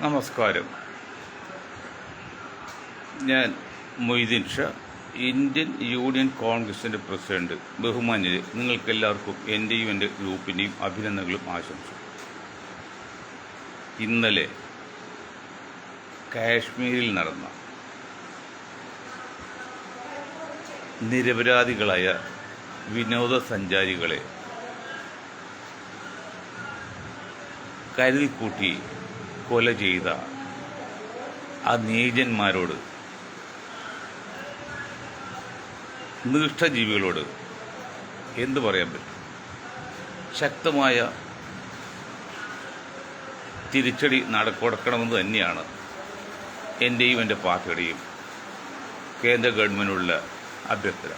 നമസ്കാരം. ഞാൻ Moideen Shah, Indian union കോൺഗ്രസിൻ്റെ പ്രസിഡന്റ്. ബഹുമാന്യരെ, നിങ്ങൾക്കെല്ലാവർക്കും എൻ്റെയും എൻ്റെ ഗ്രൂപ്പിൻ്റെയും അഭിനന്ദനങ്ങളും ആശംസിക്കും. ഇന്നലെ കാശ്മീരിൽ നടന്ന നിരപരാധികളായ വിനോദസഞ്ചാരികളെ കരുതി കൂട്ടി കൊല ചെയ്ത ആ നീചന്മാരോട്, നിഷ്ഠജീവികളോട് എന്തു പറയാൻ പറ്റും? ശക്തമായ തിരിച്ചടി കൊടുക്കണമെന്ന് തന്നെയാണ് എൻ്റെയും എൻ്റെ പാർട്ടിയുടെയും കേന്ദ്ര ഗവൺമെൻറ്റിനുള്ള അഭ്യർത്ഥന.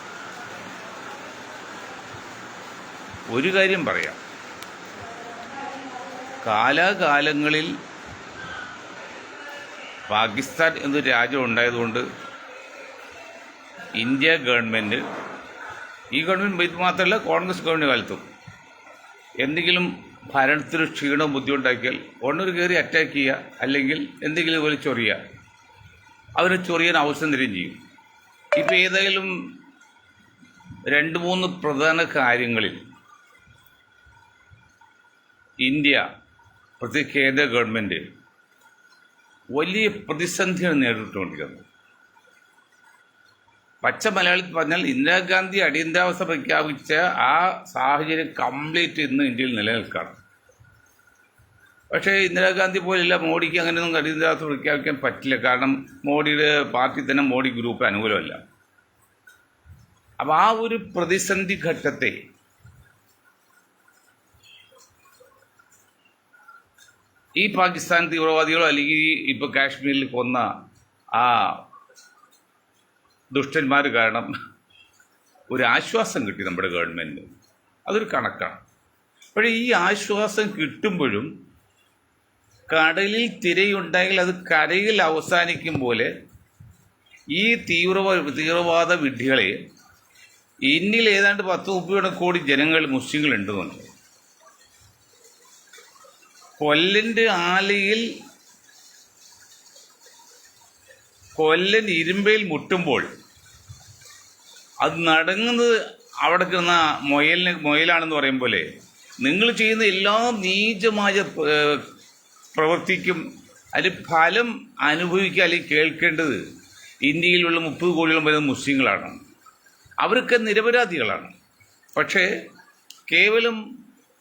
ഒരു കാര്യം പറയാം, കാലാകാലങ്ങളിൽ പാകിസ്ഥാൻ എന്നൊരു രാജ്യം ഉണ്ടായതുകൊണ്ട് ഇന്ത്യ ഗവൺമെൻറ്, ഈ ഗവൺമെൻറ് ഇത് മാത്രമല്ല കോൺഗ്രസ് ഗവൺമെൻറ് കാലത്തും എന്തെങ്കിലും ഭരണത്തിന് ക്ഷീണവും ബുദ്ധിമുട്ടാക്കിയാൽ ഒന്നൊരു കയറി അറ്റാക്ക് ചെയ്യുക, അല്ലെങ്കിൽ എന്തെങ്കിലും പോലെ ചൊറിയുക, അവരെ ചൊറിയാൻ അവസരം തരികയും ചെയ്യും. ഇപ്പോൾ ഏതായാലും 2-3 പ്രധാന കാര്യങ്ങളിൽ ഇന്ത്യ, പ്രത്യേക കേന്ദ്ര ഗവൺമെൻറ് വലിയ പ്രതിസന്ധിയാണ് നേരിട്ടുകൊണ്ടിരിക്കുന്നത്. പച്ച മലയാളത്തിൽ പറഞ്ഞാൽ ഇന്ദിരാഗാന്ധി അടിയന്തരാവസ്ഥ പ്രഖ്യാപിച്ച ആ സാഹചര്യം കംപ്ലീറ്റ് ഇന്ന് ഇന്ത്യയിൽ നിലനിൽക്കുകയാണ്. പക്ഷേ ഇന്ദിരാഗാന്ധി പോലെയല്ല, മോഡിക്ക് അങ്ങനെയൊന്നും അടിയന്തരാവസ്ഥ പ്രഖ്യാപിക്കാൻ പറ്റില്ല. കാരണം മോഡിയുടെ പാർട്ടി തന്നെ മോഡി ഗ്രൂപ്പ് അനുകൂലമല്ല. അപ്പോൾ ആ ഒരു പ്രതിസന്ധി ഘട്ടത്തെ ഈ പാകിസ്ഥാൻ തീവ്രവാദികളോ അല്ലെങ്കിൽ ഇപ്പോൾ കാശ്മീരിൽ കൊന്ന ആ ദുഷ്ടന്മാർ കാരണം ഒരു ആശ്വാസം കിട്ടി നമ്മുടെ ഗവൺമെൻറ്. അതൊരു കണക്കാണ്. പക്ഷേ ഈ ആശ്വാസം കിട്ടുമ്പോഴും കടലിൽ തിരയുണ്ടെങ്കിൽ അത് കരയിൽ അവസാനിക്കും പോലെ ഈ തീവ്രവാദ വിഡ്ഢികളെ ഇന്ത്യയിൽ ഏതാണ്ട് 10-30 കോടി ജനങ്ങൾ, മുസ്ലിങ്ങളുണ്ടെന്നുണ്ട്. കൊല്ലൻ്റെ ആലയിൽ കൊല്ലൻ ഇരുമ്പയിൽ മുട്ടുമ്പോൾ അത് നടുങ്ങുന്നത് അവിടെ കിടന്ന മുയലാണെന്ന് പറയും പോലെ നിങ്ങൾ ചെയ്യുന്ന എല്ലാ നീചമായ പ്രവൃത്തിക്കും അതിന് ഫലം അനുഭവിക്കുക അല്ലെങ്കിൽ കേൾക്കേണ്ടത് ഇന്ത്യയിലുള്ള 30 കോടിയോളം വരുന്ന മുസ്ലിങ്ങളാണ്. അവരൊക്കെ നിരപരാധികളാണ്. പക്ഷേ കേവലം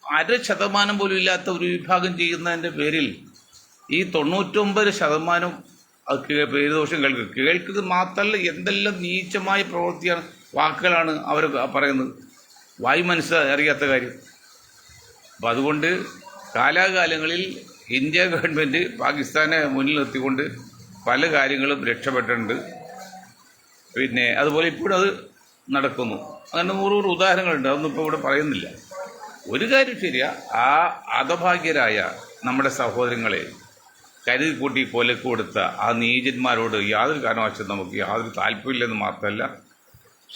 0.5% പോലും ഇല്ലാത്ത ഒരു വിഭാഗം ചെയ്യുന്നതിൻ്റെ പേരിൽ ഈ 99% അത് പേരുദോഷം കേൾക്കുന്നത് മാത്രമല്ല, എന്തെല്ലാം നീചമായ പ്രവൃത്തിയാണ്, വാക്കുകളാണ് അവർ പറയുന്നത്. വായു മനസ്സറിയാത്ത കാര്യം. അപ്പം അതുകൊണ്ട് കാലാകാലങ്ങളിൽ ഇന്ത്യ ഗവൺമെൻറ് പാകിസ്ഥാനെ മുന്നിൽ നിർത്തിക്കൊണ്ട് പല കാര്യങ്ങളും രക്ഷപ്പെട്ടിട്ടുണ്ട്. പിന്നെ അതുപോലെ ഇപ്പോഴും അത് നടക്കുന്നു. അങ്ങനെ 100 ഉദാഹരണങ്ങളുണ്ട്, അതൊന്നും ഇപ്പോൾ ഇവിടെ പറയുന്നില്ല. ഒരു കാര്യം ശരിയാ, ആ ഹതഭാഗ്യരായ നമ്മുടെ സഹോദരങ്ങളെ കരുതി കൂട്ടി കൊലക്ക് കൊടുത്ത ആ നീചന്മാരോട് യാതൊരു കാരണവശാലും നമുക്ക് യാതൊരു താല്പര്യമില്ലെന്ന് മാത്രമല്ല,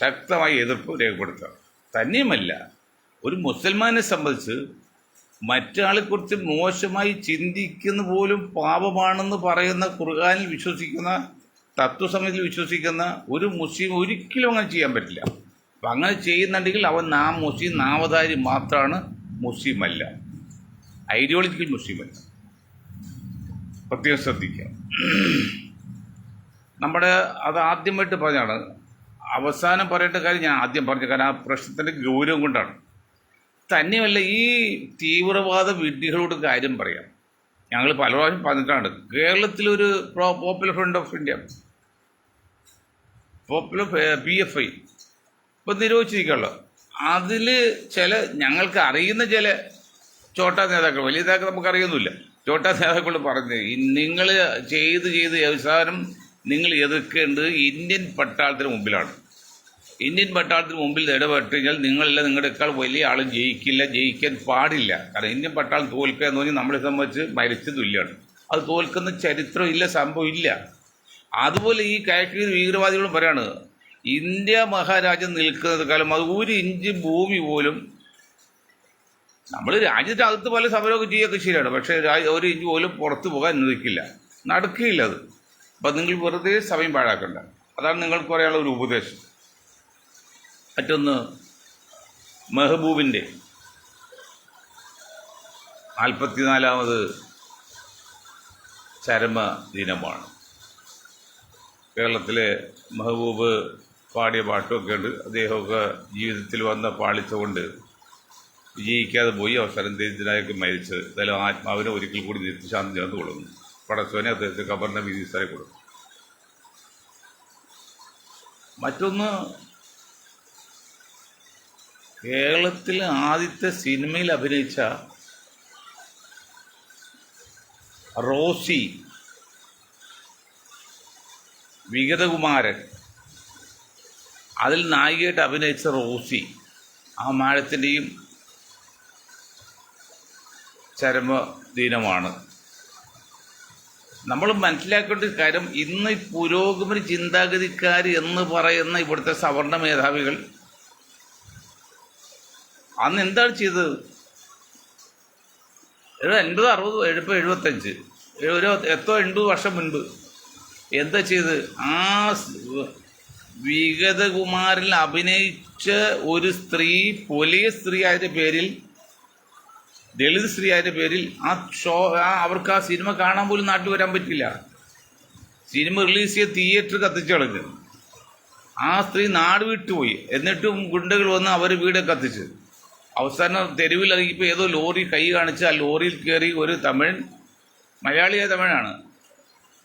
ശക്തമായി എതിർപ്പ് രേഖപ്പെടുത്തുക. തന്നെയുമല്ല, ഒരു മുസൽമാനെ സംബന്ധിച്ച് മറ്റാളെക്കുറിച്ച് മോശമായി ചിന്തിക്കുന്ന പോലും പാപമാണെന്ന് പറയുന്ന ഖുർആനിൽ വിശ്വസിക്കുന്ന, തത്വസമയത്തിൽ വിശ്വസിക്കുന്ന ഒരു മുസ്ലിം ഒരിക്കലും അങ്ങനെ ചെയ്യാൻ പറ്റില്ല. അപ്പം അങ്ങനെ ചെയ്യുന്നുണ്ടെങ്കിൽ അവൻ മുസ്ലിം നാമധാരി മാത്രമാണ്, മുസ്ലിം അല്ല, ഐഡിയോളജിക്കൽ മുസ്ലിമല്ല. പ്രത്യേകം ശ്രദ്ധിക്കുക. അത് ആദ്യമായിട്ട് പറഞ്ഞാണ്. അവസാനം പറയേണ്ട കാര്യം ഞാൻ ആദ്യം പറഞ്ഞു, കാരണം ആ പ്രശ്നത്തിൻ്റെ ഗൗരവം കൊണ്ടാണ്. തന്നെയുമല്ല, ഈ തീവ്രവാദ വിഡ്ഢികളോട് കാര്യം പറയാം. ഞങ്ങൾ പല പ്രാവശ്യം പറഞ്ഞിട്ടാണ്, കേരളത്തിലൊരു popular front of India, PFI ഇപ്പം നിരോധിച്ചിരിക്കുകയുള്ളൂ. അതിൽ ഞങ്ങൾക്ക് അറിയുന്ന ചില ചോട്ടാ നേതാക്കൾ, വലിയ നേതാക്കൾ നമുക്ക് അറിയൊന്നുമില്ല, ചോട്ടാ നേതാക്കളോട് പറഞ്ഞ് നിങ്ങൾ ചെയ്ത് അവസാനം നിങ്ങൾ എതിർക്കേണ്ടത് ഇന്ത്യൻ പട്ടാളത്തിന് മുമ്പിലാണ്. ഇന്ത്യൻ പട്ടാളത്തിന് മുമ്പിൽ ഇടപെട്ട് കഴിഞ്ഞാൽ നിങ്ങളെല്ലാം നിങ്ങളുടെക്കാൾ വലിയ ആളും ജയിക്കാൻ പാടില്ല. കാരണം ഇന്ത്യൻ പട്ടാളം തോൽക്കുക എന്ന് പറഞ്ഞാൽ നമ്മളെ സംബന്ധിച്ച് മരിച്ച തുല്യമാണ്. അത് തോൽക്കുന്ന ചരിത്രം ഇല്ല, സംഭവം ഇല്ല. അതുപോലെ ഈ കാശ്മീർ ഭീകരവാദികളും പറയാണ്, ഇന്ത്യ മഹാരാജ്യം നിൽക്കുന്നത് കാലം അത് 1 ഇഞ്ച് ഭൂമി പോലും നമ്മൾ രാജ്യത്തകത്ത് പല സമരമൊക്കെ ചെയ്യുകയൊക്കെ ശരിയാണ്, പക്ഷേ ഒരു ഇഞ്ച് പോലും പുറത്ത് പോകാൻ അനുവദിക്കില്ല, നടക്കുകയില്ല അത്. അപ്പം നിങ്ങൾ വെറുതെ സമയം പാഴാക്കണ്ട. അതാണ് നിങ്ങൾക്ക് പറയാനുള്ള ഒരു ഉപദേശം. മറ്റൊന്ന്, മെഹബൂബിൻ്റെ 44ാമത് ചരമദിനമാണ്. കേരളത്തിലെ മെഹബൂബ് പാടിയ പാട്ടുമൊക്കെ ഉണ്ട്. അദ്ദേഹമൊക്കെ ജീവിതത്തിൽ വന്ന പാളിച്ച കൊണ്ട് വിജയിക്കാതെ പോയി അവസരം ദരിദ്രനായൊക്കെ മരിച്ചത്. എന്തായാലും ആത്മാവിനെ ഒരിക്കൽ കൂടി നിത്യശാന്തി ചേർന്ന് കൊടുക്കുന്നു. പടച്ചവനെ അദ്ദേഹത്തെ ഖബറിനെ വിധിസ്ഥായി കൊടുക്കും. മറ്റൊന്ന്, കേരളത്തിൽ ആദ്യത്തെ സിനിമയിൽ അഭിനയിച്ച റോസി, വിഗതകുമാരൻ, അതിൽ നായികയായിട്ട് അഭിനയിച്ച റോസി, ആ മാഡത്തിൻ്റെയും ചരമദിനമാണ്. നമ്മൾ മനസ്സിലാക്കേണ്ട കാര്യം, ഇന്ന് പുരോഗമന ചിന്താഗതിക്കാർ എന്ന് പറയുന്ന ഇവിടുത്തെ സവർണ മേധാവികൾ അന്ന് എന്താണ് ചെയ്തത്? 50, 60, 75 ഒരു 80 വർഷം മുൻപ് എന്താ ചെയ്ത്? ആ വിഗതകുമാരിൽ അഭിനയിച്ച ഒരു സ്ത്രീ, വലിയ സ്ത്രീ ആയതിൻ്റെ പേരിൽ, ദളിത് സ്ത്രീ ആയതിൻ്റെ പേരിൽ അവർക്ക് ആ സിനിമ കാണാൻ പോലും നാട്ടിൽ വരാൻ പറ്റില്ല. സിനിമ റിലീസ് ചെയ്ത് തിയേറ്റർ കത്തിച്ചു കളഞ്ഞു. ആ സ്ത്രീ നാട് വിട്ടുപോയി. എന്നിട്ടും ഗുണ്ടകൾ വന്ന് അവർ വീട് കത്തിച്ച് അവസാനം തെരുവിൽ ഇറങ്ങിയപ്പോൾ ഏതോ ലോറി കൈ കാണിച്ച് ആ ലോറിയിൽ കയറി ഒരു മലയാളിയായ തമിഴാണ്,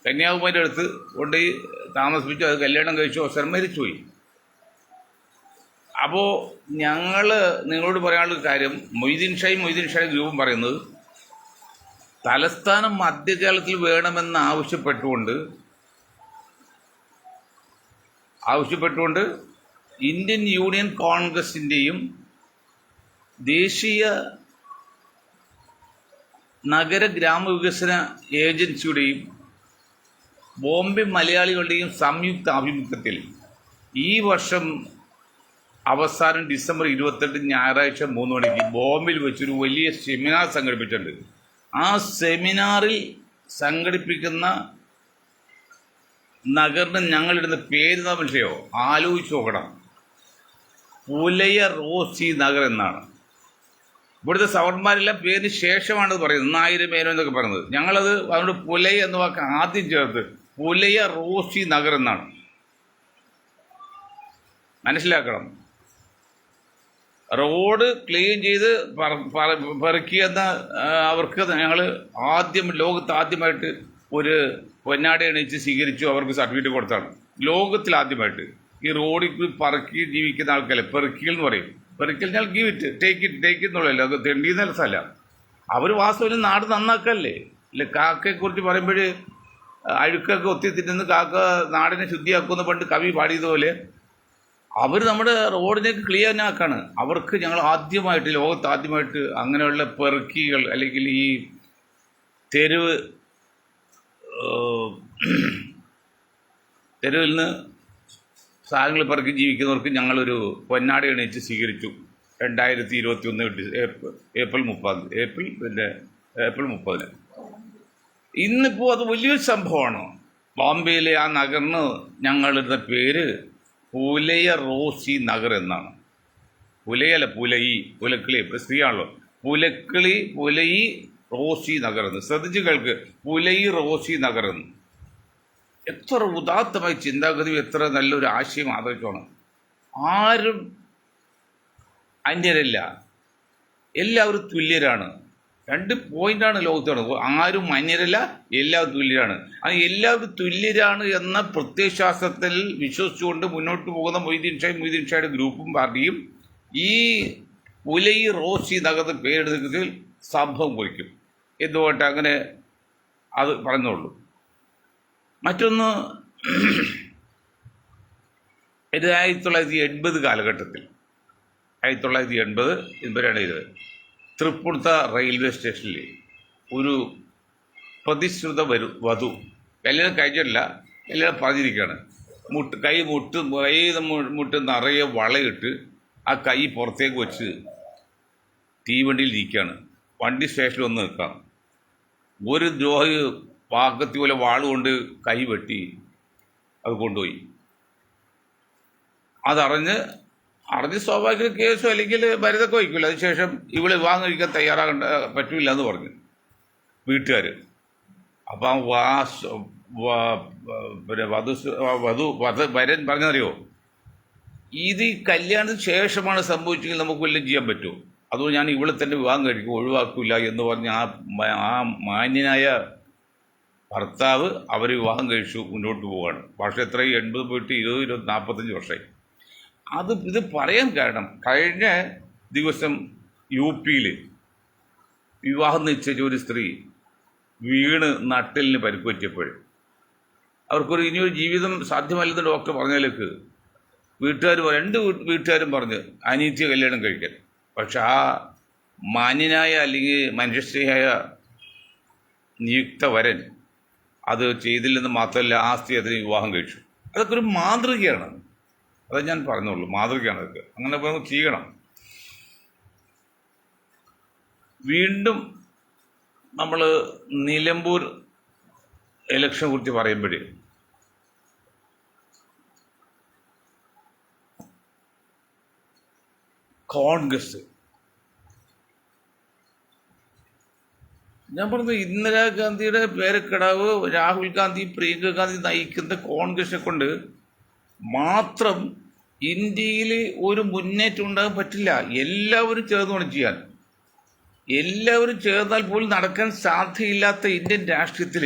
കന്യാകുമാരി അടുത്ത് കൊണ്ടുപോയി താമസിപ്പിച്ചു. അത് കല്യാണം കഴിച്ചു, അവസരം മരിച്ചുപോയി. അപ്പോൾ ഞങ്ങൾ നിങ്ങളോട് പറയാനുള്ള കാര്യം, മൊയ്തീൻ ഷായി ഗ്രൂപ്പും പറയുന്നത് തലസ്ഥാനം മധ്യകേരളത്തിൽ വേണമെന്ന് ആവശ്യപ്പെട്ടുകൊണ്ട് ഇന്ത്യൻ യൂണിയൻ കോൺഗ്രസിൻ്റെയും ദേശീയ നഗര ഗ്രാമവികസന ഏജൻസിയുടെയും ബോംബെ മലയാളികളുടെയും സംയുക്ത ആഭിമുഖ്യത്തിൽ ഈ വർഷം അവസാനം ഡിസംബർ 28 ഞായറാഴ്ച 3 മണിക്ക് ബോംബെയിൽ വെച്ചൊരു വലിയ സെമിനാർ സംഘടിപ്പിച്ചിട്ടുണ്ട്. ആ സെമിനാറിൽ സംഘടിപ്പിക്കുന്ന നഗറിന് ഞങ്ങളിടുന്ന പേര് വിഷയോ ആലോചിച്ച് നോക്കണം. പുലയ റോസി നഗർ എന്നാണ്. ഇവിടുത്തെ സവർമാരെല്ലാം പേരിന് ശേഷമാണ് പറയുന്നത്, 1000 മേനോ എന്നൊക്കെ പറയുന്നത്. ഞങ്ങളത് അതുകൊണ്ട് പുലയ എന്ന വാക്ക് ആദ്യം ചേർത്ത് പുലയ റോസി നഗർ എന്നാണ്. മനസ്സിലാക്കണം. റോഡ് ക്ലീൻ ചെയ്ത് പെറുക്കിയെന്ന അവർക്ക് ഞങ്ങൾ ലോകത്ത് ആദ്യമായിട്ട് ഒരു പൊന്നാട എണീച്ച് സ്വീകരിച്ചു, അവർക്ക് സർട്ടിഫിക്കറ്റ് കൊടുത്താണ്. ലോകത്തിൽ ആദ്യമായിട്ട് ഈ റോഡിൽ പറക്കി ജീവിക്കുന്ന ആൾക്കാരെ പെറുക്കിൽ എന്ന് പറയും. പെറുക്കിൽ ഞങ്ങൾ ഗീവ് ഇറ്റ്, ടേക്ക് ഇറ്റ് എന്നുള്ളതല്ല, അത് തെണ്ടിയെന്ന സ്ഥലമല്ല. അവർ വാസ്തവത്തിൽ നാട് നന്നാക്കല്ലേ. അല്ലെ, കാക്കയെക്കുറിച്ച് പറയുമ്പോൾ അഴുക്കൊക്കെ ഒത്തി തിന്നുന്ന കാക്ക നാടിനെ ശുദ്ധിയാക്കുമെന്ന് പണ്ട് കവി പാടിയതുപോലെ അവർ നമ്മുടെ റോഡിനേക്ക് ക്ലിയർ ആക്കാണ്. അവർക്ക് ഞങ്ങൾ ആദ്യമായിട്ട്, ലോകത്ത് ആദ്യമായിട്ട് അങ്ങനെയുള്ള പെറുക്കികൾ അല്ലെങ്കിൽ ഈ തെരുവിൽ നിന്ന് സാധനങ്ങൾ പെറുക്കി ജീവിക്കുന്നവർക്ക് ഞങ്ങളൊരു പൊന്നാട എണീച്ച് സ്വീകരിച്ചു. 2021 ഏപ്രിൽ 30. ഇന്നിപ്പോൾ അത് വലിയൊരു സംഭവമാണ്. ബോംബെയിലെ ആ നഗറിന് ഞങ്ങളിടുന്ന പേര് പുലയ റോസി നഗർ എന്നാണ്. പുലയല്ല, പുലക്കിളി സ്ത്രീയാണല്ലോ. പുലയി റോസി നഗർ എന്ന് ശ്രദ്ധിച്ചു കേൾക്ക്. പുലയി റോസി നഗർ എന്ന്. എത്ര ഉദാത്തമായ ചിന്താഗതി, എത്ര നല്ലൊരു ആശയം ആദരിച്ചാണ്. ആരും അന്യരല്ല, എല്ലാവരും തുല്യരാണ്. 2 പോയിന്റാണ് ലോകത്ത് നടക്കുന്നത്. ആരും അന്യരല്ല, എല്ലാവരും തുല്യരാണ്. അത് എല്ലാവരും തുല്യരാണ് എന്ന പ്രത്യയശാസ്ത്രത്തിൽ വിശ്വസിച്ചുകൊണ്ട് മുന്നോട്ട് പോകുന്ന മൊയ്തീൻ ഷായുടെ ഗ്രൂപ്പും പാർട്ടിയും ഈ പുലൈ റോസി നഗരത്തിൽ പേരെടുക്കുന്നതിൽ സംഭവം കുറിക്കും. എന്തുകൊണ്ട് അങ്ങനെ അത് പറഞ്ഞോളൂ. മറ്റൊന്ന്, 1980 കാലഘട്ടത്തിൽ 1980 തൃപ്പൂണിത്ത റെയിൽവേ സ്റ്റേഷനിൽ ഒരു പ്രതിശ്രുത വധു കല്യാണം കഴിഞ്ഞിട്ടില്ല, കല്യാണം പറഞ്ഞിരിക്കുകയാണ്. കൈ മുട്ട് നിറയെ വളയിട്ട് ആ കൈ പുറത്തേക്ക് വെച്ച് തീവണ്ടിയിൽ ഇരിക്കുകയാണ്. വണ്ടി സ്റ്റേഷനിൽ ഒന്ന് നിൽക്കാം. ഒരു ദ്രോഹി പാക്കത്തി പോലെ വാളുകൊണ്ട് കൈ വെട്ടി അത് കൊണ്ടുപോയി. അറിഞ്ഞ് സ്വാഭാവിക കേസോ അല്ലെങ്കിൽ ഭരിതൊക്കെ വയ്ക്കില്ല. അതിനുശേഷം ഇവള് വിവാഹം കഴിക്കാൻ തയ്യാറാകേണ്ട പറ്റില്ല എന്ന് പറഞ്ഞു വീട്ടുകാർ. അപ്പം വരൻ പറഞ്ഞറിയോ, ഇത് ഈ കല്യാണത്തിന് ശേഷമാണ് സംഭവിച്ചെങ്കിൽ നമുക്ക് വല്ലതും ചെയ്യാൻ പറ്റുമോ? അതുകൊണ്ട് ഞാൻ ഇവിടെ തന്നെ വിവാഹം കഴിക്കും, ഒഴിവാക്കില്ല എന്ന് പറഞ്ഞ് ആ മാന്യനായ ഭർത്താവ് അവർ വിവാഹം കഴിച്ചു മുന്നോട്ട് പോവുകയാണ്. പക്ഷേ എത്രയും 80 പോയിട്ട് 20, 45 വർഷമായി. ഇത് പറയാൻ കാരണം, കഴിഞ്ഞ ദിവസം UP-യിൽ വിവാഹം നിശ്ചയിച്ച ഒരു സ്ത്രീ വീണ് നട്ടലിന് പരിക്ക് പറ്റിയപ്പോൾ ഇനിയൊരു ജീവിതം സാധ്യമല്ലെന്ന് ഡോക്ടർ പറഞ്ഞതിലേക്ക് രണ്ട് വീട്ടുകാരും പറഞ്ഞ് അനീത്യ കല്യാണം കഴിക്കാൻ. പക്ഷെ ആ മാന്യനായ അല്ലെങ്കിൽ മനുഷ്യശ്രീയായ നിയുക്ത വരൻ അത് ചെയ്തില്ലെന്ന് മാത്രമല്ല, ആ സ്ത്രീ അതിന് വിവാഹം കഴിച്ചു. അതൊക്കെ ഒരു മാതൃകയാണ്. അത് ഞാൻ പറഞ്ഞോളൂ, മാതൃകയാണ് അതൊക്കെ. അങ്ങനെ ചെയ്യണം. വീണ്ടും നമ്മൾ നിലമ്പൂർ ഇലക്ഷനെ കുറിച്ച് പറയുമ്പോൾ കോൺഗ്രസ്, ഞാൻ പറഞ്ഞത് ഇന്ദിരാഗാന്ധിയുടെ പേരക്കിടാവ് രാഹുൽ ഗാന്ധി, പ്രിയങ്ക ഗാന്ധി നയിക്കുന്ന കോൺഗ്രസിനെ കൊണ്ട് മാത്രം ഇന്ത്യയിൽ ഒരു മുന്നേറ്റം ഉണ്ടാകാൻ പറ്റില്ല. എല്ലാവരും ചേർന്ന് വേണം ചെയ്യാൻ. എല്ലാവരും ചേർന്നാൽ പോലും നടക്കാൻ സാധ്യയില്ലാത്ത ഇന്ത്യൻ രാഷ്ട്രീയത്തിൽ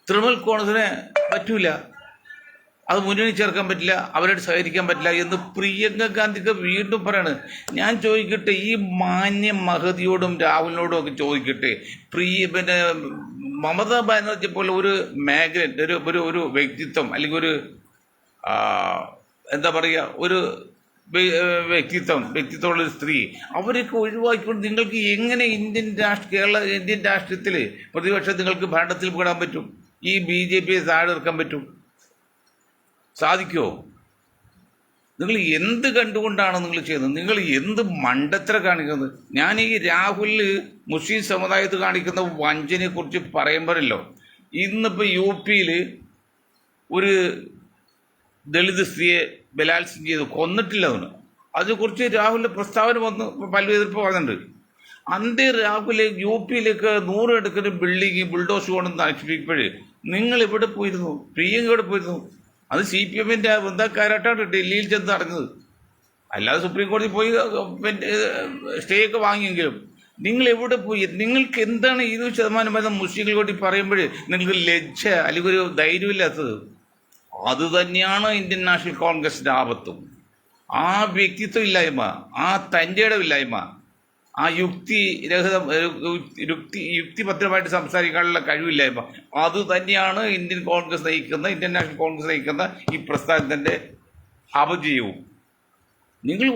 തൃണമൂൽ കോൺഗ്രസിനെ പറ്റൂല, അത് മുന്നണി ചേർക്കാൻ പറ്റില്ല, അവരോട് സഹകരിക്കാൻ പറ്റില്ല എന്ന് പ്രിയങ്ക ഗാന്ധിക്ക് വീണ്ടും പറയാണ്. ഞാൻ ചോദിക്കട്ടെ, ഈ മാന്യ മഹതിയോടും രാഹുലിനോടും ഒക്കെ ചോദിക്കട്ടെ, പിന്നെ മമതാ ബാനർജി പോലെ ഒരു മാഗ്നറ്റ്, ഒരു വ്യക്തിത്വം അല്ലെങ്കിൽ ഒരു എന്താ പറയുക, ഒരു വ്യക്തിത്വമുള്ള ഒരു സ്ത്രീ, അവരൊക്കെ ഒഴിവാക്കിക്കൊണ്ട് നിങ്ങൾക്ക് എങ്ങനെ ഇന്ത്യൻ രാഷ്ട്രീയത്തിൽ പ്രതിപക്ഷം നിങ്ങൾക്ക് ഭരണത്തിൽ പെടാൻ പറ്റും? ഈ BJPയെ താഴെ ഇറക്കാൻ പറ്റും? സാധിക്കുമോ? നിങ്ങൾ എന്ത് കണ്ടുകൊണ്ടാണ് നിങ്ങൾ ചെയ്യുന്നത്? നിങ്ങൾ എന്ത് മണ്ടത്തര കാണിക്കുന്നത്? ഞാൻ ഈ രാഹുലിൽ മുസ്ലിം സമുദായത്തിൽ കാണിക്കുന്ന വഞ്ചനയെ കുറിച്ച് പറയുമ്പോഴല്ലോ, ഇന്നിപ്പോൾ UP-യിൽ ഒരു ദളിത് സ്ത്രീയെ ബലാത്സംഗം ചെയ്ത് കൊന്നിട്ടില്ല. അതിനെക്കുറിച്ച് രാഹുലിൻ്റെ പ്രസ്താവന വന്ന് പല എതിർപ്പ് പറഞ്ഞിട്ടുണ്ട്. അന്തേ രാഹുല് UP-യിലേക്ക് 100 എടുക്കുന്ന ബിൽഡിങ് ബുൾഡോസ് കൊണ്ട് നശിപ്പിക്കുമ്പോഴേ നിങ്ങൾ എവിടെ പോയിരുന്നു? പ്രിയങ്ക എവിടെ പോയിരുന്നു? അത് CPM-ന്റെ ബന്ധക്കാരായിട്ടാണ് ഡൽഹിയിൽ ചെന്ന് നടന്നത്. അല്ലാതെ സുപ്രീം കോടതി പോയി സ്റ്റേ ഒക്കെ വാങ്ങിയെങ്കിലും നിങ്ങൾ എവിടെ പോയി? നിങ്ങൾക്ക് എന്താണ് 20% മുസ്ലിങ്ങൾ കൂടി പറയുമ്പോൾ നിങ്ങൾക്ക് ലജ്ജ അല്ലെങ്കിൽ ഒരു ധൈര്യമില്ലാത്തത്? അത് തന്നെയാണ് ഇന്ത്യൻ നാഷണൽ കോൺഗ്രസിൻ്റെ ആപത്തും. ആ വ്യക്തിത്വം ഇല്ലായ്മ, ആ തൻ്റെ ഇടമില്ലായ്മ, ആ യുക്തിഭദ്രമായിട്ട് സംസാരിക്കാനുള്ള കഴിവില്ലായ്മ, അത് തന്നെയാണ് ഇന്ത്യൻ നാഷണൽ കോൺഗ്രസ് നയിക്കുന്ന ഈ പ്രസ്ഥാനത്തിൻ്റെ അപജയവും. നിങ്ങൾ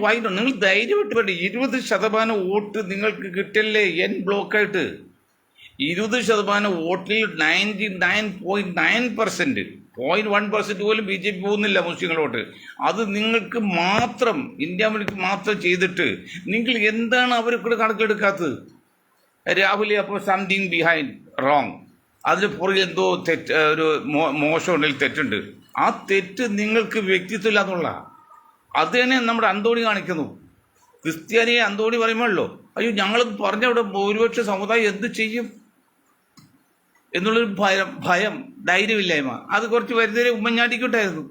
ധൈര്യമായിട്ട് വേണ്ട. 20% വോട്ട് നിങ്ങൾക്ക് കിട്ടില്ലേ എൻ ബ്ലോക്കായിട്ട്? 20% വോട്ടിൽ 99.9%, 0.1% പോലും BJP പോകുന്നില്ല മുസ്ലിങ്ങളോട്ട്. അത് നിങ്ങൾക്ക് മാത്രം, ഇന്ത്യ മുന്നണിക്ക് മാത്രം ചെയ്തിട്ട് നിങ്ങൾ എന്താണ് അവർക്ക് കണക്കെടുക്കാത്തത്? രാഹുൽ അപ്പോൾ സംതിങ് ബിഹൈൻഡ് റോങ്, അതിന് പുറകിൽ എന്തോ ഒരു മോശം ഉണ്ടെങ്കിൽ തെറ്റുണ്ട്. ആ തെറ്റ് നിങ്ങൾക്ക് വ്യക്തിത്വം ഇല്ലാന്നുള്ള അത് തന്നെ നമ്മുടെ അന്തോണി കാണിക്കുന്നു. ക്രിസ്ത്യാനിയെ അന്തോണി പറയുമ്പോഴല്ലോ, അയ്യോ ഞങ്ങൾ പറഞ്ഞ അവിടെ ഭൂരിപക്ഷ സമുദായം എന്ത് ചെയ്യും എന്നുള്ളൊരു ഭയം, ധൈര്യമില്ലായ്മ, അത് കുറച്ച് വരുന്നവരെ ഉമ്മൻചാണ്ടിക്കുണ്ടായിരുന്നു.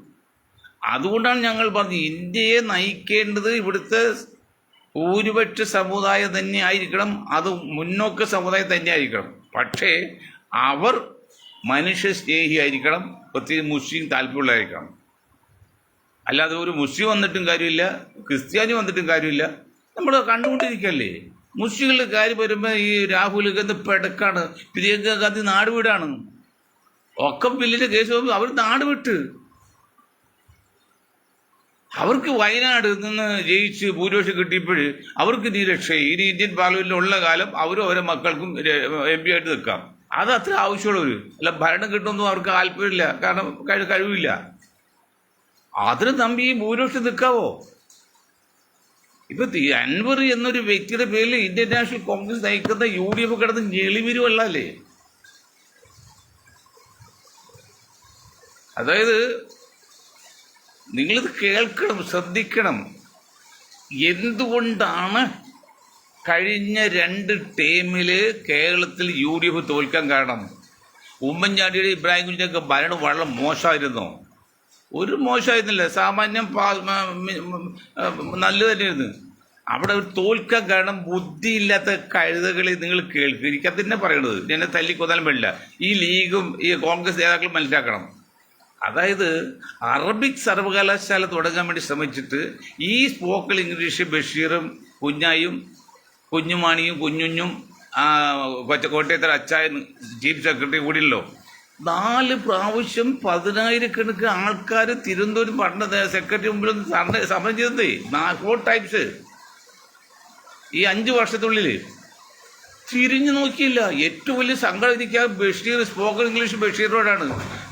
അതുകൊണ്ടാണ് ഞങ്ങൾ പറഞ്ഞത്, ഇന്ത്യയെ നയിക്കേണ്ടത് ഇവിടുത്തെ ഭൂരിപക്ഷ സമുദായം തന്നെ ആയിരിക്കണം, അത് മുന്നോക്ക സമുദായം തന്നെ ആയിരിക്കണം. പക്ഷേ അവർ മനുഷ്യ സ്നേഹിയായിരിക്കണം, പ്രത്യേകിച്ച് മുസ്ലിം താല്പര്യമുള്ളതായിരിക്കണം. അല്ലാതെ ഒരു മുസ്ലിം വന്നിട്ടും കാര്യമില്ല, ക്രിസ്ത്യാനി വന്നിട്ടും കാര്യമില്ല. നമ്മൾ കണ്ടുകൊണ്ടിരിക്കുകയല്ലേ. മുസ്ലിങ്ങളുടെ കാര്യം വരുമ്പോൾ ഈ രാഹുൽ ഗാന്ധി പെടക്കാണ്, പ്രിയങ്ക ഗാന്ധി നാടുവിടാണ്. ഒക്കെ ബില്ലിൻ്റെ കേസ് പോകുമ്പോൾ അവർ നാടുവിട്ട്, അവർക്ക് വയനാട് നിന്ന് ജയിച്ച് ഭൂരിപക്ഷം കിട്ടിയപ്പോൾ അവർക്ക് നീ രക്ഷയായി. ഇനി ഇന്ത്യൻ പാർലമെന്റിൽ ഉള്ള കാലം അവരും അവരെ മക്കൾക്കും MP ആയിട്ട് നിൽക്കാം. അത് അത്ര ആവശ്യമുള്ളവർ. അല്ല ഭരണം കിട്ടുമെന്നും അവർക്ക് താല്പര്യമില്ല, കാരണം കഴിവില്ല. അതിന് തമ്പി ഈ ഭൂരിപക്ഷം നിൽക്കാവോ? ഇപ്പൊ അൻവർ എന്നൊരു വ്യക്തിയുടെ പേരിൽ ഇന്ത്യൻ നാഷണൽ കോൺഗ്രസ് നയിക്കുന്ന UDF കിടന്ന് ഞെളിവിരുവല്ലേ. അതായത് നിങ്ങളിത് കേൾക്കണം, ശ്രദ്ധിക്കണം. എന്തുകൊണ്ടാണ് കഴിഞ്ഞ 2 ടേമില് കേരളത്തിൽ UDF തോൽക്കാൻ കാരണം? ഉമ്മൻചാണ്ടിയുടെ ഇബ്രാഹിം കുഞ്ഞിൻ്റെയൊക്കെ ഭരണം വളരെ മോശമായിരുന്നോ? ഒരു മോശമായിരുന്നില്ല, സാമാന്യം നല്ലത് തന്നെയായിരുന്നു. അവിടെ തോൽക്കാൻ കാരണം ബുദ്ധിയില്ലാത്ത കഴുതകളെ നിങ്ങൾ കേൾക്കുക. എനിക്കത് തന്നെ പറയണത്, എന്നെ തല്ലിക്കൊന്നാലും വേണ്ടില്ല. ഈ ലീഗും ഈ കോൺഗ്രസ് നേതാക്കളും മനസ്സിലാക്കണം. അതായത് അറബിക് സർവകലാശാല തുടങ്ങാൻ വേണ്ടി ശ്രമിച്ചിട്ട് ഈ സ്പോക്കൺ ഇംഗ്ലീഷ് ബഷീറും കുഞ്ഞായും കുഞ്ഞുമാണിയും കുഞ്ഞുഞ്ഞും കോട്ടയത്തെ അച്ചായൻ ചീഫ് സെക്രട്ടറി കൂടിയല്ലോ, 4 പ്രാവശ്യം 10,000 ആൾക്കാർ തിരുവനന്തപുരം പഠന സെക്രട്ടറി മുമ്പിൽ സമരം ചെയ്തതേ 4 ടൈംസ് ഈ 5 വർഷത്തുള്ളിൽ. തിരിഞ്ഞു നോക്കിയില്ല. ഏറ്റവും വലിയ സങ്കടം എനിക്ക് ബഷീർ, സ്പോക്കൺ ഇംഗ്ലീഷ് ബഷീറിനോടാണ്.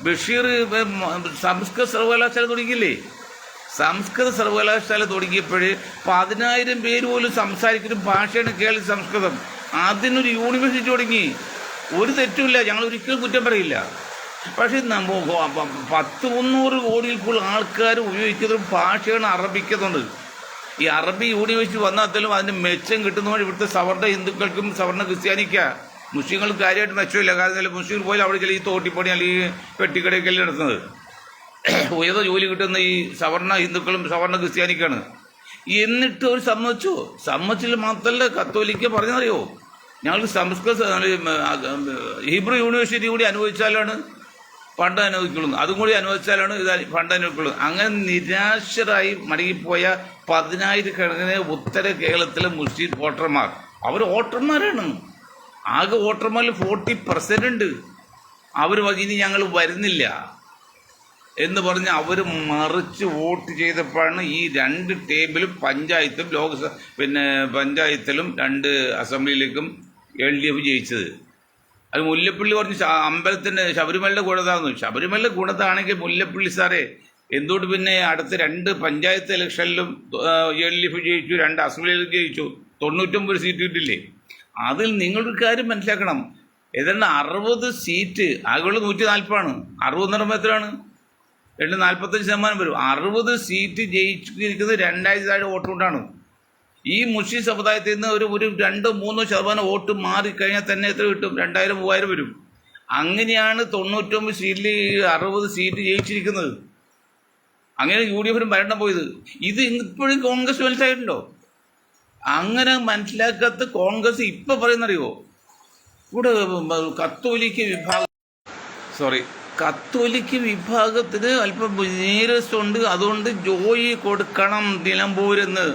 ബഷീർ സംസ്കൃത സർവകലാശാല തുടങ്ങിയില്ലേ? സംസ്കൃത സർവകലാശാല തുടങ്ങിയപ്പോൾ 10,000 പേര് പോലും സംസാരിക്കുന്ന ഭാഷയാണ് കേരള സംസ്കൃതം. അതിനൊരു യൂണിവേഴ്സിറ്റി തുടങ്ങി. ഒരു തെറ്റുമില്ല, ഞങ്ങൾ ഒരിക്കലും കുറ്റം പറയില്ല. പക്ഷേ 100-300 കോടിയിൽ കൂടുതൽ ആൾക്കാർ ഉപയോഗിക്കുന്ന ഭാഷയാണ് അറബിക്കുന്നുണ്ട്. ഈ അറബി യൂണിവേഴ്സിറ്റി വന്നാലും അതിന് മെച്ചം കിട്ടുന്നതുകൊണ്ട് ഇവിടുത്തെ സവർണ ഹിന്ദുക്കൾക്കും സവർണ ക്രിസ്ത്യാനിക്കാ. മുസ്ലിങ്ങൾക്ക് കാര്യമായിട്ട് മെച്ചമില്ല. കാരണം മുസ്ലിം പോലും അവിടെ ചില ഈ തോട്ടിപ്പണി അല്ലെങ്കിൽ പെട്ടിക്കടയൊക്കെ നടത്തുന്നത്. ഉയർന്ന ജോലി കിട്ടുന്ന ഈ സവർണ ഹിന്ദുക്കളും സവർണ ക്രിസ്ത്യാനിക്കാണ്. എന്നിട്ട് അവർ സമ്മതിച്ചില്ല. മാത്രമല്ല, കത്തോലിക്ക പറഞ്ഞറിയോ, ഞങ്ങൾക്ക് സംസ്കൃത ഹീബ്രു യൂണിവേഴ്സിറ്റി കൂടി അനുവദിച്ചാലാണ് ഫണ്ട് അനുവദിക്കുള്ളൂ, അതും കൂടി അനുവദിച്ചാലാണ് ഇത് ഫണ്ട് അനുവദിക്കുള്ളൂ. അങ്ങനെ നിരാശരായി മടങ്ങിപ്പോയ 10,000 ഉത്തര കേരളത്തിലെ മുസ്ലിം വോട്ടർമാർ. അവർ വോട്ടർമാരാണ്. ആകെ വോട്ടർമാരിൽ 40% ഉണ്ട്. അവർ ഇനി ഞങ്ങൾ വരുന്നില്ല എന്ന് പറഞ്ഞ് അവർ മറിച്ച് വോട്ട് ചെയ്തപ്പോഴാണ് ഈ 2 ടേബിളും പഞ്ചായത്തും പഞ്ചായത്തിലും 2 അസംബ്ലിയിലേക്കും LDF ജയിച്ചത്. അത് മുല്ലപ്പള്ളി പറഞ്ഞ് അമ്പലത്തിൻ്റെ ശബരിമലയുടെ ഗുണതാന്ന്. ശബരിമലയുടെ ഗുണതാണെങ്കിൽ മുല്ലപ്പള്ളി സാറേ എന്തുകൊണ്ട് പിന്നെ അടുത്ത 2 പഞ്ചായത്ത് ഇലക്ഷനിലും LDF ജയിച്ചു, 2 അസംബ്ലിയിലും ജയിച്ചു, 99 സീറ്റ് കിട്ടില്ലേ? അതിൽ നിങ്ങളൊരു കാര്യം മനസ്സിലാക്കണം. ഏതാണ്ട് 60 സീറ്റ്, ആകെയുള്ള 140 60 എത്രയാണ്? 45% വരും. 60 സീറ്റ് ജയിച്ചിരിക്കുന്നത് 2000 വോട്ട് കൊണ്ടാണ്. ഈ മുസ്ലിം സമുദായത്തിൽ നിന്ന് ഒരു 2-3% വോട്ട് മാറിക്കഴിഞ്ഞാൽ തന്നെ എത്ര കിട്ടും? 2000-3000 വരും. അങ്ങനെയാണ് 99 സീറ്റിൽ 60 സീറ്റ് ജയിച്ചിരിക്കുന്നത്. അങ്ങനെ UDF ഭരണം പോയത്. ഇത് ഇപ്പോഴും കോൺഗ്രസ് മനസ്സിലായിട്ടുണ്ടോ? അങ്ങനെ മനസ്സിലാക്കാത്ത കോൺഗ്രസ് ഇപ്പം പറയുന്നറിയോ, ഇവിടെ കത്തോലിക്ക വിഭാഗത്തിന് അല്പം നീരസുണ്ട്, അതുകൊണ്ട് ജോയി കൊടുക്കണം നിലമ്പൂരെന്ന്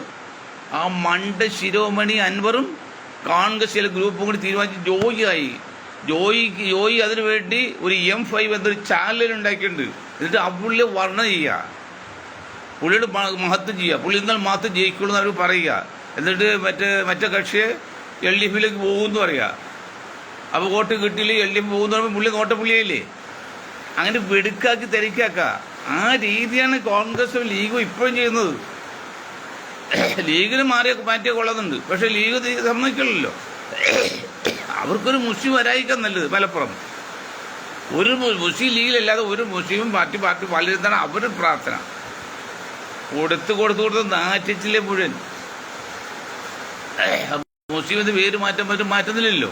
ആ മണ്ട ശിരോമണി അൻവറും കോൺഗ്രസിലെ ഗ്രൂപ്പും കൂടി തീരുമാനിച്ച് ജോയി അതിനു വേണ്ടി ഒരു M5 എന്നൊരു ചാനൽ ഉണ്ടാക്കിയിട്ടുണ്ട്. എന്നിട്ട് ആ പുള്ളിയെ വർണ്ണ ചെയ്യുക, പുള്ളിയുടെ മഹത്വം ചെയ്യുക. പുള്ളി എന്നാൽ മാത്രം ജയിക്കുള്ളൂ എന്ന് അവർ പറയുക. എന്നിട്ട് മറ്റേ കക്ഷിയെ LDFിലേക്ക് പോകുമെന്ന് പറയുക. അപ്പോൾ വോട്ട് കിട്ടിയില്ലേ LDF പോകുന്ന പറയുമ്പോൾ പുള്ളി നോട്ടപ്പുള്ളിയായില്ലേ? അങ്ങനെ വെടുക്കാക്കി തിരക്കാക്ക. ആ രീതിയാണ് കോൺഗ്രസും ലീഗും ഇപ്പോഴും ചെയ്യുന്നത്. ലീഗിന് മാറ്റിയ കൊള്ളുന്നുണ്ട്, പക്ഷെ ലീഗ് സമ്മതിക്കില്ലല്ലോ. അവർക്കൊരു മുസ്ലിം വരായിക്കാൻ നല്ലത്. മലപ്പുറം ഒരു മുസ്ലിം ലീഗിലല്ലാതെ ഒരു മുസ്ലിമും പാർട്ടി പലരുത്താണ് അവരുടെ പ്രാർത്ഥന. കൊടുത്ത് നാറ്റിച്ചില്ലേ മുഴുവൻ. മുസ്ലിം എന്ന് പേര് മാറ്റുന്നില്ലല്ലോ.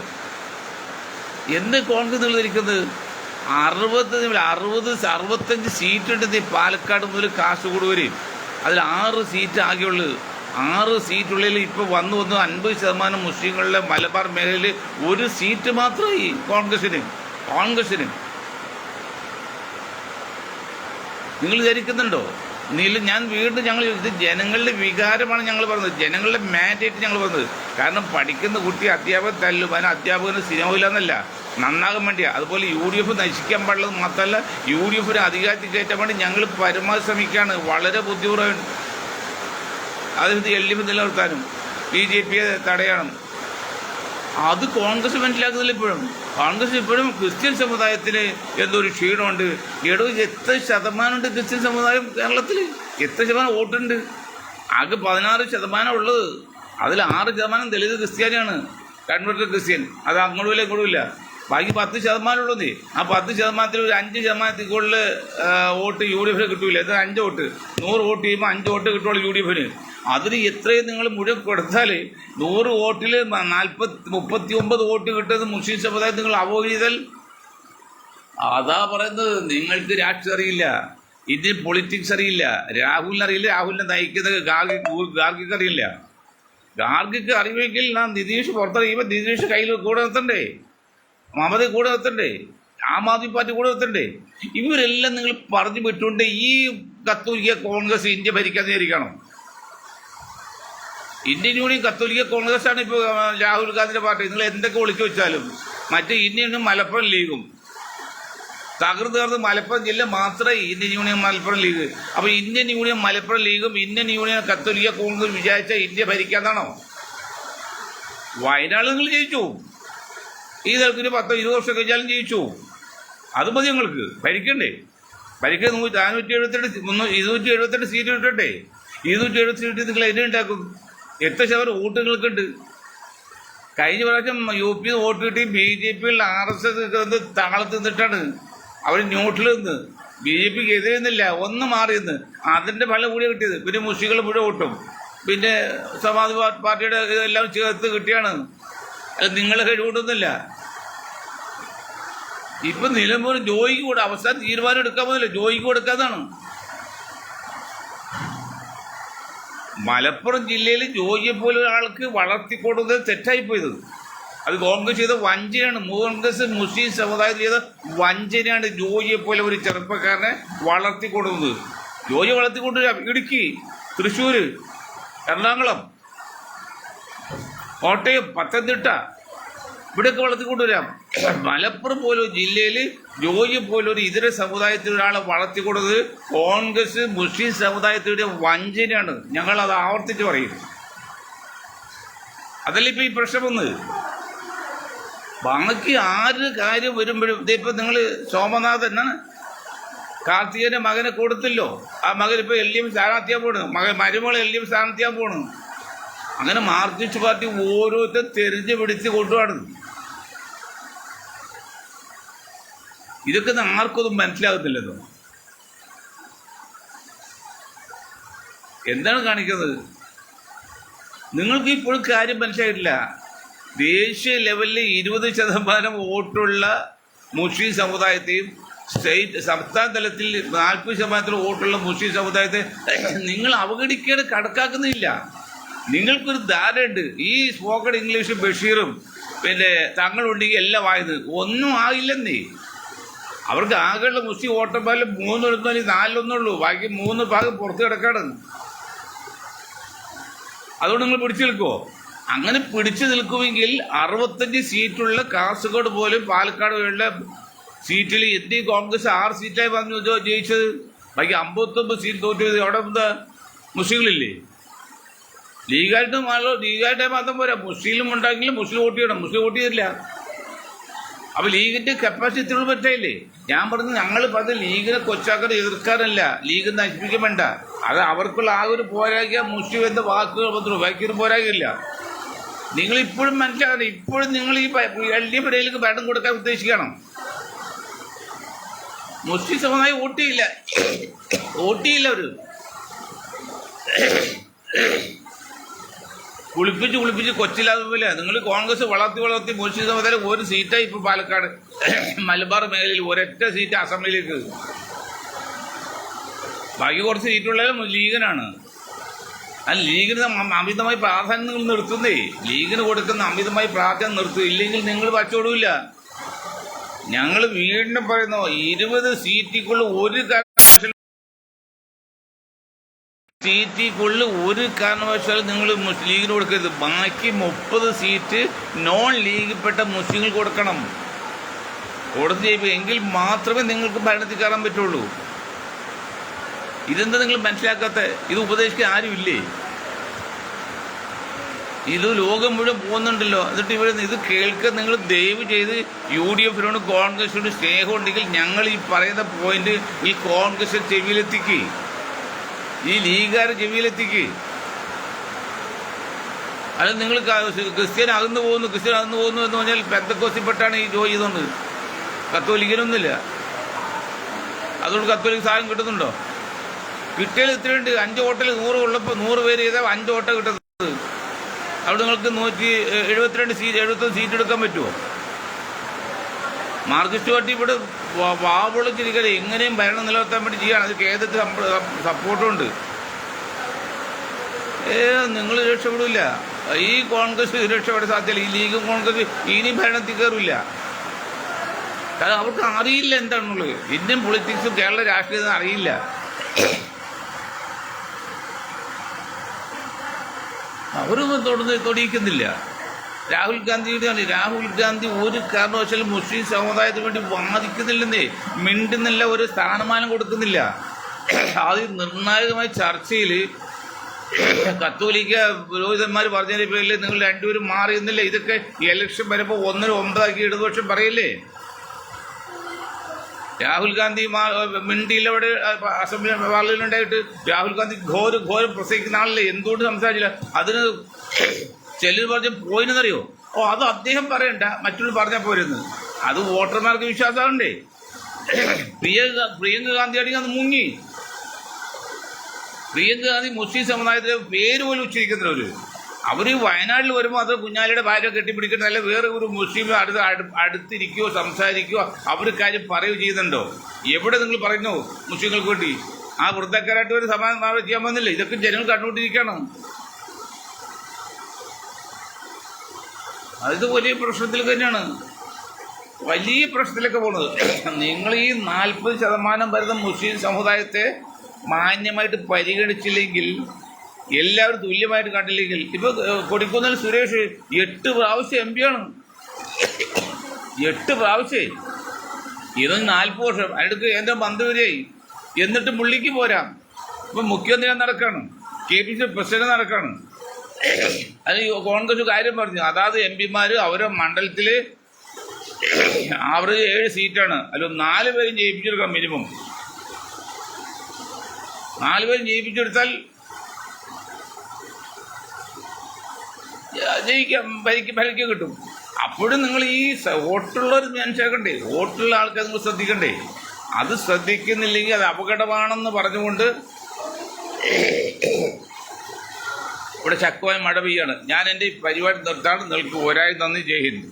എന്ത് കോൺഗ്രസ് നിങ്ങളിരിക്കുന്നത്? 65 സീറ്റ് ഉണ്ടെന്ന് പാലക്കാട് മുതൽ കാസർഗോഡ് വരെയും. അതിൽ 6 സീറ്റ് ആകെയുള്ളത്. 6 സീറ്റുള്ളിൽ ഇപ്പോൾ വന്ന് 50% മുസ്ലിങ്ങളുടെ മലബാർ മേഖലയിൽ 1 സീറ്റ് മാത്രമായി കോൺഗ്രസിന്. നിങ്ങൾ ധരിക്കുന്നുണ്ടോ? ഞാൻ വീണ്ടും ഇത് ജനങ്ങളുടെ വികാരമാണ് ഞങ്ങൾ പറഞ്ഞത്, ജനങ്ങളുടെ മാൻഡേറ്റ് ഞങ്ങൾ പറഞ്ഞത്. കാരണം പഠിക്കുന്ന കുട്ടി അധ്യാപകൻ തല്ലും, അതിന് അധ്യാപകന് സിനിമയില്ലെന്നല്ല, നന്നാകാൻ വേണ്ടിയാണ്. അതുപോലെ UDF നശിക്കാൻ പാടുള്ളത് മാത്രമല്ല, UDF അധികാരത്തിൽ കയറ്റാൻ വേണ്ടി ഞങ്ങൾ പരമാവധി ശ്രമിക്കുകയാണ്. വളരെ ബുദ്ധിപൂർവ്വം അതിന് LDF നിലനിർത്താനും BJPയെ തടയണം. അത് കോൺഗ്രസ് മനസ്സിലാക്കുന്നില്ല. കോൺഗ്രസ് ഇപ്പോഴും ക്രിസ്ത്യൻ സമുദായത്തിന് എന്തൊരു ക്ഷീണമുണ്ട്. എത്ര ശതമാനമുണ്ട് ക്രിസ്ത്യൻ സമുദായം കേരളത്തിൽ? എത്ര ശതമാനം വോട്ടുണ്ട്? ആകെ 16% ഉള്ളത്. അതിൽ 6% ദളിത് ക്രിസ്ത്യാനിയാണ്, കൺവെർട്ടഡ് ക്രിസ്ത്യൻ. അത് അങ്ങോട്ടുമില്ല ഇങ്ങോട്ടുമില്ല. ബാക്കി 10% ഉള്ളത്. ആ 10%-ൽ ഒരു 5% കൂടുതൽ വോട്ട് യു ഡി എഫിന് കിട്ടൂല. ഇത് 5 വോട്ട്, 100 വോട്ട് ചെയ്യുമ്പോൾ 5 വോട്ട് കിട്ടുള്ളൂ യു ഡി എഫിന്. അതിന് എത്രയും നിങ്ങൾ മുഴുവൻ കൊടുത്താൽ 100 വോട്ടിൽ 39 വോട്ട് കിട്ടുന്നത് മുസ്ലിം സമുദായം നിങ്ങൾ അവഗണിച്ചാൽ, അതാ പറയുന്നത്. നിങ്ങൾക്ക് രാഷ്ട്രീയം അറിയില്ല, ഇന്ത്യൻ പൊളിറ്റിക്സ് അറിയില്ല, രാഹുലിനറിയില്ല, രാഹുലിനെ നയിക്കുന്നത് ഗാർഗിക്ക് അറിയില്ല. ഗാർഗിക്ക് അറിയുമെങ്കിൽ നിതീഷ് പുറത്തിറങ്ങിയപ്പോൾ നിതീഷ് കയ്യിൽ കൂടെ നിർത്തണ്ടേ, മമത കൂടെ നിർത്തണ്ടേ, ആം ആദ്മി പാർട്ടി കൂടെ നിർത്തണ്ടേ? ഇവരെല്ലാം നിങ്ങൾ പറഞ്ഞു വിട്ടുകൊണ്ട് ഈ കത്തോലിക്ക കോൺഗ്രസ് ഇന്ത്യ ഭരിക്കാതെ ഇരിക്കണം. ഇന്ത്യൻ യൂണിയൻ കത്തോലിക്ക കോൺഗ്രസ് ആണ് ഇപ്പോൾ രാഹുൽ ഗാന്ധിയുടെ പാർട്ടി. നിങ്ങൾ എന്തൊക്കെ വിളിച്ചു വെച്ചാലും മറ്റേ ഇന്ത്യൻ മലപ്പുറം ലീഗും തകർന്ന് മലപ്പുറം ജില്ല മാത്രമേ ഇന്ത്യൻ യൂണിയൻ മലപ്പുറം ലീഗ്. അപ്പോൾ ഇന്ത്യൻ യൂണിയൻ മലപ്പുറം ലീഗും ഇന്ത്യൻ യൂണിയൻ കത്തോലിക്ക കോൺഗ്രസ് വിചാരിച്ച ഇന്ത്യ ഭരിക്കാന്നാണോ? വയനാട് നിങ്ങൾ ജയിച്ചു, ഈ തരത്തിന് 10-20 വർഷം കഴിഞ്ഞാലും ജയിച്ചു. അത് മതി നിങ്ങൾക്ക്. ഭരിക്കണ്ടേ? ഭരിക്കാൻ 278 സീറ്റ് കിട്ടട്ടെ. 270 സീറ്റ് നിങ്ങൾ എന്നെ ഉണ്ടാക്കും? എത്ര ശതമാനം വോട്ട് നിങ്ങൾക്കുണ്ട്? കഴിഞ്ഞ പ്രാവശ്യം യു പി വോട്ട് കിട്ടി BJP RSS താളത്ത് നിന്നിട്ടാണ് അവർ ന്യൂട്രൽ നിന്ന്. BJPക്ക് എതിരെ നിന്നില്ല, ഒന്ന് മാറിയെന്ന്. അതിൻ്റെ ഫലം കൂടി കിട്ടിയത്. പിന്നെ മുസ്ലിങ്ങൾ മുഴുവൻ വോട്ടും പിന്നെ സമാജ്വാദി പാർട്ടിയുടെ ഇതെല്ലാം ചേർത്ത് കിട്ടിയാണ്. അത് നിങ്ങളെ കഴിവുകൊണ്ടൊന്നുമില്ല. ഇപ്പം നിലമ്പൂർ ജോയിക്ക് കൂടെ അവസാനം തീരുമാനം എടുക്കാൻ പോകില്ല, ജോയിക്ക് കൊടുക്കാതാണ്. മലപ്പുറം ജില്ലയിൽ ജോയിയെ പോലെ ഒരാൾക്ക് വളർത്തിക്കൊടുന്നത് തെറ്റായിപ്പോയത്. അത് കോൺഗ്രസ് ചെയ്ത വഞ്ചനയാണ്. കോൺഗ്രസ് മുസ്ലിം സമുദായത്തിൽ ചെയ്ത വഞ്ചനയാണ് ജോയിയെ പോലെ ഒരു ചെറുപ്പക്കാരനെ വളർത്തിക്കൊടുക്കുന്നത്. ജോയിയെ വളർത്തിക്കൊണ്ടുവരാം ഇടുക്കി, തൃശ്ശൂർ, എറണാകുളം, കോട്ടയം, പത്തനംതിട്ട, ഇവിടെയൊക്കെ വളർത്തിക്കൊണ്ടുവരാം. മലപ്പുറം പോലൊരു ജില്ലയിൽ ജോയിയെ പോലൊരു ഇതര സമുദായത്തിൽ ഒരാളെ വളർത്തിക്കൊടുത്തത് കോൺഗ്രസ് മുസ്ലിം സമുദായത്തിൻ്റെ വഞ്ചനയാണ്. ഞങ്ങളത് ആവർത്തിച്ച് പറയും. അതല്ല ഇപ്പം ഈ പ്രശ്നം വന്ന് ബാക്കി ആര് കാര്യം വരുമ്പോഴും ഇതിപ്പോൾ നിങ്ങൾ സോമനാഥൻ എന്നാണ് കാർത്തികൻ്റെ മകനെ കൊടുത്തില്ലോ. ആ മകൻ ഇപ്പോൾ LDF സ്ഥാനാർത്ഥിയാൻ പോണ്, മരുമകൾ LDF സ്ഥാനാർത്ഥിയാൻ പോണ്. അങ്ങനെ മാർക്സിസ്റ്റ് പാർട്ടി ഓരോരുത്തർ തെരഞ്ഞു പിടിച്ച് കൊണ്ടുപോവാണ്. ഇതൊക്കെ ആർക്കൊന്നും മനസ്സിലാകുന്നില്ലല്ലോ. എന്താണ് കാണിക്കുന്നത്? നിങ്ങൾക്ക് ഇപ്പോഴും കാര്യം മനസ്സിലായിട്ടില്ല. ദേശീയ ലെവലിൽ 20% വോട്ടുള്ള മുസ്ലിം സമുദായത്തെയും സംസ്ഥാന തലത്തിൽ 40% വോട്ടുള്ള മുസ്ലിം സമുദായത്തെ നിങ്ങൾ അവഗണിക്കേണ്ട കണക്കാക്കുന്നില്ല. നിങ്ങൾക്കൊരു ധാരണയുണ്ട്. ഈ സ്പോക്കൺ ഇംഗ്ലീഷ് ബഷീറും പിന്നെ തങ്ങളുണ്ടെങ്കിൽ എല്ലാം ആയത് ഒന്നും ആയില്ലെന്നേ. അവർക്ക് ആകെയുള്ള മുസ്ലിം വോട്ടർമാരിൽ 3 4 ബാക്കി 3 ഭാഗം പുറത്ത് കിടക്കാണ്. അതുകൊണ്ട് നിങ്ങൾ പിടിച്ചു നിൽക്കുമോ? അങ്ങനെ പിടിച്ചു നിൽക്കുമെങ്കിൽ 65 സീറ്റുള്ള കാസർഗോഡ് പോലും പാലക്കാട് പോലുള്ള സീറ്റിൽ ഇന്ത്യ കോൺഗ്രസ് 6 സീറ്റായി പറഞ്ഞു ജയിച്ചത്. ബാക്കി 59 സീറ്റ് തോറ്റത്. അവിടെ എന്താ മുസ്ലിങ്ങളില്ലേ? ലീഗായിട്ട് മാത്രം പോരാ, മുസ്ലിം ഉണ്ടെങ്കിലും മുസ്ലിം വോട്ട് ചെയ്യണം. മുസ്ലിം വോട്ട് ചെയ്തില്ല. അപ്പോൾ ലീഗിൻ്റെ കപ്പാസിറ്റികൾ പറ്റില്ലേ? ഞാൻ പറഞ്ഞു, ഞങ്ങൾ പറഞ്ഞ ലീഗിനെ കൊച്ചാക്കാൻ എതിർക്കാനല്ല, ലീഗ് നശിപ്പിക്കാൻ വേണ്ട. അത് അവർക്കുള്ള ആ ഒരു പോരായ്മ മുസ്ലിം എന്ന വാക്കുകൾ വന്നു, ബാക്കിയൊരു പോരായ്മയില്ല. നിങ്ങളിപ്പോഴും മനസ്സിലാക്കണം. ഇപ്പോഴും നിങ്ങൾ ഈ LDF ഇടയിലേക്ക് ഭരണം കൊടുക്കാൻ ഉദ്ദേശിക്കണം. മുസ്ലിം സമുദായം വോട്ട് ചെയ്യില്ല അവർ. കുളിപ്പിച്ച് കൊച്ചിലാകുന്നില്ല. നിങ്ങൾ കോൺഗ്രസ് വളർത്തി മുസ്ലിം സമുദായം ഒരു സീറ്റായി ഇപ്പോൾ പാലക്കാട് മലബാർ മേഖലയിൽ ഒരൊറ്റ സീറ്റ് അസംബ്ലിയിലേക്ക്. ബാക്കി കുറച്ച് സീറ്റുള്ളതും ലീഗിനാണ്. ആ ലീഗിന് അമിതമായി പ്രാധാന്യം നിങ്ങൾ നിർത്തുന്നേ. ലീഗിന് കൊടുക്കുന്ന അമിതമായി പ്രാധാന്യം നിർത്തും. ഇല്ലെങ്കിൽ നിങ്ങൾ വച്ചോടില്ല. ഞങ്ങൾ വീണ്ടും പറയുന്നു, 20 സീറ്റിക്കുള്ള ഒരു കാരണവശാലും നിങ്ങൾ ലീഗിന് കൊടുക്കരുത്. ബാക്കി 30 സീറ്റ് നോൺ ലീഗിൽപ്പെട്ട മുസ്ലിങ്ങൾ കൊടുക്കണം. കൊടുത്ത് എങ്കിൽ മാത്രമേ നിങ്ങൾക്ക് ഭരണത്തിൽ കയറാൻ പറ്റുള്ളൂ. ഇതെന്താ നിങ്ങൾ മനസ്സിലാക്കാത്ത? ഇത് ഉപദേശിക്കാൻ ആരുമില്ലേ? ഇത് ലോകം മുഴുവൻ പോകുന്നുണ്ടല്ലോ. എന്നിട്ട് ഇവിടെ ഇത് കേൾക്കാൻ നിങ്ങൾ ദയവ് ചെയ്ത് UDF കോൺഗ്രസിനോട് സ്നേഹം ഉണ്ടെങ്കിൽ ഞങ്ങൾ ഈ പറയുന്ന പോയിന്റ് ഈ കോൺഗ്രസ് ചെവിയിലെത്തിക്ക്, ഈ ലീഗുകാരെ ചെവിയിലെത്തിക്ക്. അത് നിങ്ങൾ ക്രിസ്ത്യൻ അകന്നു പോകുന്നു എന്ന് പറഞ്ഞാൽ പെന്തക്കോസ്തിപ്പെട്ടാണ് ഈ ജോലി ചെയ്തുകൊണ്ട്. കത്തോലിക്കനൊന്നുമില്ല. അതുകൊണ്ട് കത്തോലിക്ക് സാധനം കിട്ടുന്നുണ്ടോ? കിട്ടിയാൽ ഇത്രയുണ്ട്. 5 ഹോട്ടൽ 100 ഉള്ളപ്പോൾ 100 പേര് ചെയ്താൽ 5 ഓട്ടം കിട്ടുന്നത്. അവിടെ നിങ്ങൾക്ക് 172 സീറ്റ് എടുക്കാൻ പറ്റുമോ? മാർക്സിസ്റ്റ് പാർട്ടി ഇവിടെ വാവൊളിച്ചിരിക്കട്ടെ, എങ്ങനെയും ഭരണം നിലനിർത്താൻ വേണ്ടി ചെയ്യാണ്. അത് കേന്ദ്രത്തിൽ സപ്പോർട്ടുണ്ട്. നിങ്ങൾ രക്ഷപ്പെടില്ല. ഈ കോൺഗ്രസ് രക്ഷപ്പെടാൻ സാധ്യതയില്ല. ഈ ലീഗും കോൺഗ്രസ് ഇനിയും ഭരണത്തിൽ കയറില്ല. കാരണം അവർക്ക് അറിയില്ല എന്താണെന്നുള്ളത്. ഇന്ത്യൻ പൊളിറ്റിക്സും കേരള രാഷ്ട്രീയവും അറിയില്ല. അവരും തൊടിയിക്കുന്നില്ല. രാഹുൽ ഗാന്ധി ഒരു കാരണവശാലും മുസ്ലിം സമുദായത്തിന് വേണ്ടി വാദിക്കുന്നില്ലെന്നേ, മിണ്ടുന്നില്ല, ഒരു സ്ഥാനമാനം കൊടുക്കുന്നില്ല. അത് നിർണായകമായ ചർച്ചയിൽ കത്തോലിക്ക പുരോഹിതന്മാർ പറഞ്ഞതിൻ്റെ പേരിൽ നിങ്ങൾ രണ്ടുപേരും മാറിയെന്നില്ല. ഇതൊക്കെ ഇലക്ഷൻ വരുമ്പോൾ 1-9 ഇടതുപക്ഷം പറയില്ലേ? രാഹുൽ ഗാന്ധി മിണ്ടിയിൽ അവിടെ അസംബ്ലി പാർലമെന്റുണ്ടായിട്ട് രാഹുൽ ഗാന്ധി ഘോരം പ്രസംഗിക്കുന്ന ആളല്ലേ, എന്തുകൊണ്ട് സംസാരിച്ചില്ല? അതിന് ചിലർ പറഞ്ഞ പോയിനെന്നറിയോ? അത് അദ്ദേഹം പറയണ്ട, മറ്റുള്ളവർ പറഞ്ഞാൽ പോരെന്ന്. അത് വോട്ടർമാർക്ക് വിശ്വാസമാകണ്ടേ? പ്രിയങ്ക ഗാന്ധിയാണെങ്കിൽ അത് മുങ്ങി. പ്രിയങ്ക ഗാന്ധി മുസ്ലിം സമുദായത്തിലെ പേര് പോലും ഉച്ചരിക്കുന്നവര്. അവർ വയനാട്ടിൽ വരുമ്പോൾ അത് കുഞ്ഞാലിയുടെ ഭാര്യ കെട്ടിപ്പിടിക്കുന്ന, അല്ല വേറെ ഒരു മുസ്ലിം അടുത്തിരിക്കുകയോ സംസാരിക്കുകയോ അവർ കാര്യം പറയുകയോ ചെയ്യുന്നുണ്ടോ? എവിടെ നിങ്ങൾ പറയുന്നു മുസ്ലിങ്ങൾക്ക് വേണ്ടി? ആ വൃദ്ധക്കാരായിട്ട് ഒരു സമാധാനം ചെയ്യാൻ വന്നില്ല. ഇതൊക്കെ ജനങ്ങൾ കണ്ടുകൊണ്ടിരിക്കണം. അത് വലിയ പ്രശ്നത്തിൽ തന്നെയാണ്, വലിയ പ്രശ്നത്തിലൊക്കെ പോകുന്നത്. നിങ്ങൾ ഈ 40% വരുന്ന മുസ്ലിം സമുദായത്തെ മാന്യമായിട്ട് പരിഗണിച്ചില്ലെങ്കിൽ, എല്ലാവരും തുല്യമായിട്ട് കണ്ടില്ലെങ്കിൽ, ഇപ്പൊ കൊടിക്കുന്നിൽ സുരേഷ് 8 പ്രാവശ്യം MP ആണ്. 8 പ്രാവശ്യം. ഇതൊന്ന് 40 വർഷം അതിനടുത്ത് എൻ്റെ മന്ത്രിയായി. എന്നിട്ട് പുള്ളിക്ക് പോരാ. ഇപ്പൊ മുഖ്യമന്ത്രി നടക്കാണ്, KPC പ്രസിഡന്റ് നടക്കാണ്. അത് കോൺഗ്രസ് കാര്യം പറഞ്ഞു. അതായത് MP-മാര് അവരുടെ മണ്ഡലത്തില് ആവറേജ് 7 സീറ്റാണ്. അതിൽ 4 പേരും ജയിപ്പിച്ചെടുക്കാം. മിനിമം 4 പേരും ജയിപ്പിച്ചെടുത്താൽ ജയിക്കാം, ഭരിക്കാൻ കിട്ടും. അപ്പോഴും നിങ്ങൾ ഈ വോട്ടുള്ളവർ മനസ്സിലാക്കണ്ടേ? വോട്ടുള്ള ആൾക്കാർ നിങ്ങൾ ശ്രദ്ധിക്കണ്ടേ? അത് ശ്രദ്ധിക്കുന്നില്ലെങ്കിൽ അത് അപകടമാണെന്ന് പറഞ്ഞുകൊണ്ട് ഇവിടെ ശക്തമായ മഴ പെയ്യാണ്. ഞാൻ എൻ്റെ ഈ പരിപാടി നിർത്താണ്. നിങ്ങൾക്ക് ഒരായി നന്ദി. ജയ് ഹിന്ദ്.